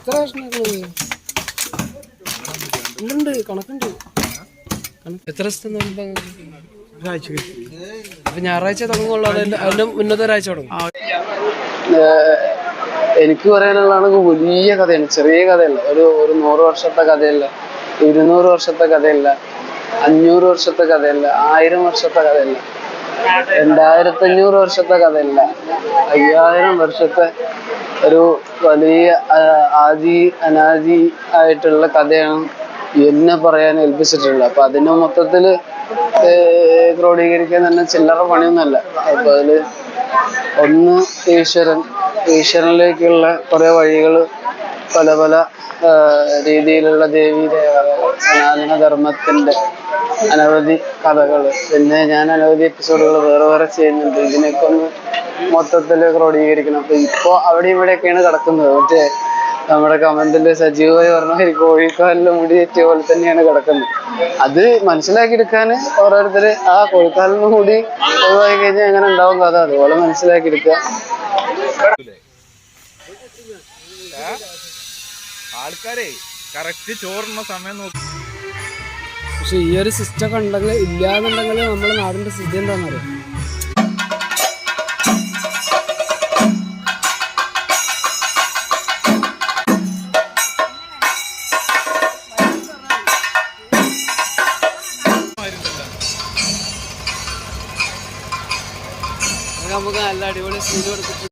എത്ര കഷ്ണങ്ങളുണ്ട്? കണക്കുണ്ട്. എത്ര ദിവസത്തെ അപ്പൊ ഞായറാഴ്ച തുടങ്ങുള്ളൂ? അതിന്റെ മുന്നത്തെ ഒരാഴ്ച തുടങ്ങും. എനിക്ക് പറയാനുള്ളതാണ് വലിയ കഥയാണ്, ചെറിയ കഥയല്ല. ഒരു 100 വർഷത്തെ കഥയല്ല, 200 വർഷത്തെ കഥയല്ല, 500 വർഷത്തെ കഥയല്ല, 1000 വർഷത്തെ കഥയല്ല, 2500 വർഷത്തെ കഥയല്ല, 5000 വർഷത്തെ ഒരു വലിയ അനാദി ആയിട്ടുള്ള കഥയാണ് എന്നെ പറയാൻ ഏൽപ്പിച്ചിട്ടുള്ളത്. അപ്പൊ അതിനെ മൊത്തത്തില് ക്രോഡീകരിക്കാൻ തന്നെ ചില്ലറ പണിയൊന്നുമല്ല. അപ്പൊ അതില് ഒന്ന് ഈശ്വരനിലേക്കുള്ള കുറെ വഴികൾ, പല പല രീതിയിലുള്ള ദേവീ സനാതന ധർമ്മത്തിന്റെ അനവധി കഥകൾ, പിന്നെ ഞാൻ അനവധി എപ്പിസോഡുകൾ വേറെ ചെയ്യുന്നുണ്ട്. ഇതിനൊക്കെ ഒന്ന് മൊത്തത്തിൽ ക്രോഡീകരിക്കണം. അപ്പൊ ഇപ്പൊ അവിടെ ഇവിടെയൊക്കെയാണ് കിടക്കുന്നത്. മറ്റേ നമ്മുടെ കമന്റില് സജീവമായി പറഞ്ഞ കോഴിക്കാലില് മുടി തെറ്റിയ പോലെ തന്നെയാണ് കിടക്കുന്നത്. അത് മനസ്സിലാക്കിയെടുക്കാൻ ഓരോരുത്തര് ആ കോഴിക്കാലിന് മുടി ഒഴിവാക്കി കഴിഞ്ഞാൽ എങ്ങനെ ഉണ്ടാവും കഥ, അതുപോലെ മനസ്സിലാക്കിയെടുക്കുക. ആൾക്കാരെ കറക്റ്റ് ചോറുന്ന സമയം നോക്കി. പക്ഷെ ഈ ഒരു സിസ്റ്റം ഒക്കെ ഉണ്ടെങ്കിൽ ഇല്ലാന്നുണ്ടെങ്കിൽ നമ്മുടെ നാടിന്റെ സ്ഥിതി എന്താണെന്നറിയാം. നമുക്ക് നല്ല അടിപൊളി സീൻ കൊടുത്തിട്ട്